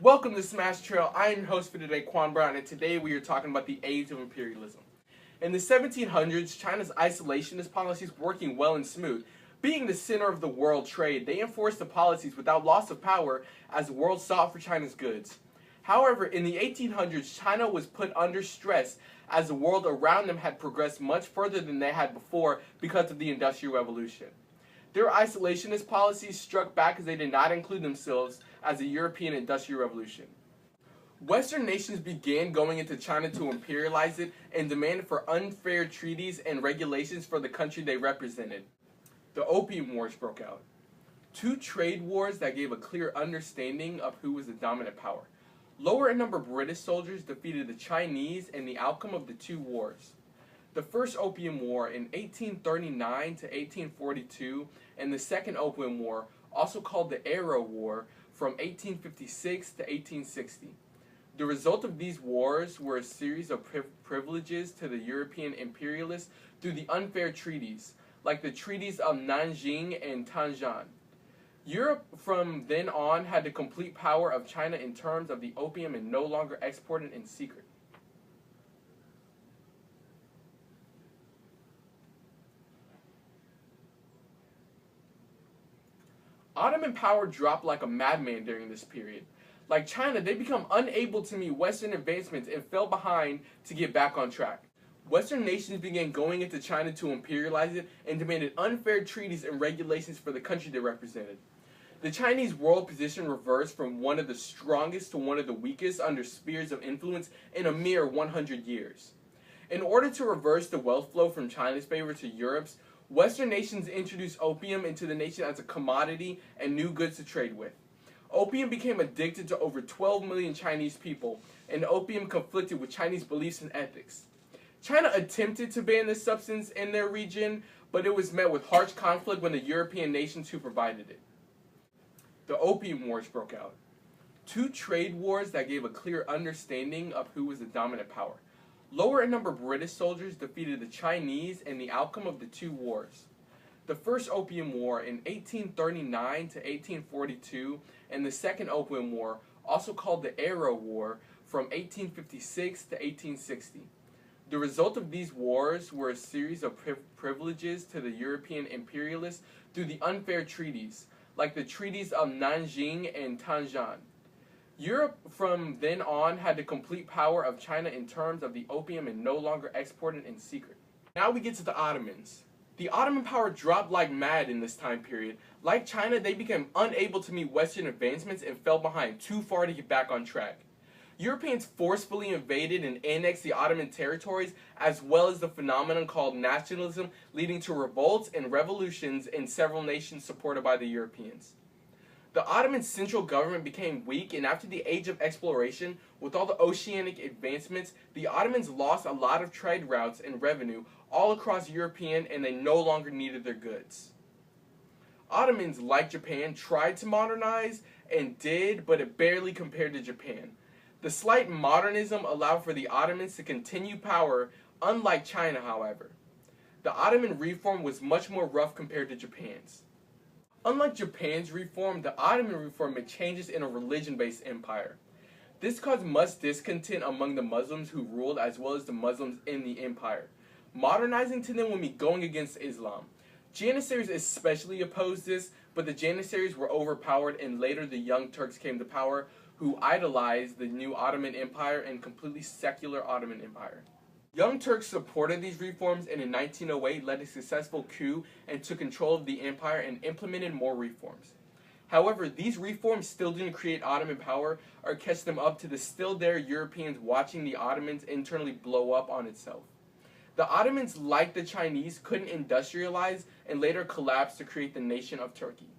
Welcome to Smash Trail. I am your host for today, Quan Brown, and today we are talking about the age of imperialism. In the 1700s, China's isolationist policies were working well and smooth. Being the center of the world trade, they enforced the policies without loss of power as the world sought for China's goods. However, in the 1800s, China was put under stress as the world around them had progressed much further than they had before because of the Industrial Revolution. Their isolationist policies struck back as they did not include themselves as the European Industrial Revolution. Western nations began going into China to imperialize it and demanded for unfair treaties and regulations for the country they represented. The Opium Wars broke out. Two trade wars that gave a clear understanding of who was the dominant power. Lower in number British soldiers defeated the Chinese in the outcome of the two wars. The First Opium War in 1839 to 1842 and the Second Opium War, also called the Arrow War, from 1856 to 1860. The result of these wars were a series of privileges to the European imperialists through the unfair treaties, like the treaties of Nanjing and Tanjong. Europe from then on had the complete power of China in terms of the opium and no longer exported in secret. Ottoman power dropped like a madman during this period. Like China, they become unable to meet Western advancements and fell behind to get back on track. Western nations began going into China to imperialize it and demanded unfair treaties and regulations for the country they represented. The Chinese world position reversed from one of the strongest to one of the weakest under spheres of influence in a mere 100 years. In order to reverse the wealth flow from China's favor to Europe's, Western nations introduced opium into the nation as a commodity and new goods to trade with. Opium became addicted to over 12 million Chinese people, and opium conflicted with Chinese beliefs and ethics. China attempted to ban this substance in their region, but it was met with harsh conflict when the European nations who provided it. The Opium Wars broke out. Two trade wars that gave a clear understanding of who was the dominant power. Lower in number British soldiers defeated the Chinese in the outcome of the two wars. The First Opium War in 1839 to 1842 and the Second Opium War, also called the Arrow War, from 1856 to 1860. The result of these wars were a series of privileges to the European imperialists through the unfair treaties, like the treaties of Nanjing and Tanjong. Europe from then on had the complete power of China in terms of the opium and no longer exported in secret. Now we get to the Ottomans. The Ottoman power dropped like mad in this time period. Like China, they became unable to meet Western advancements and fell behind too far to get back on track. Europeans forcefully invaded and annexed the Ottoman territories, as well as the phenomenon called nationalism, leading to revolts and revolutions in several nations supported by the Europeans. The Ottoman central government became weak, and after the age of exploration, with all the oceanic advancements, the Ottomans lost a lot of trade routes and revenue all across European, and they no longer needed their goods. Ottomans, like Japan, tried to modernize and did, but it barely compared to Japan. The slight modernism allowed for the Ottomans to continue power, unlike China, however. The Ottoman reform was much more rough compared to Japan's. Unlike Japan's reform, the Ottoman reform made changes in a religion-based empire. This caused much discontent among the Muslims who ruled, as well as the Muslims in the empire. Modernizing to them would mean going against Islam. Janissaries especially opposed this, but the Janissaries were overpowered, and later the Young Turks came to power, who idolized the new Ottoman Empire and completely secular Ottoman Empire. Young Turks supported these reforms and in 1908 led a successful coup and took control of the empire and implemented more reforms. However, these reforms still didn't create Ottoman power or catch them up to the still there Europeans watching the Ottomans internally blow up on itself. The Ottomans, like the Chinese, couldn't industrialize and later collapsed to create the nation of Turkey.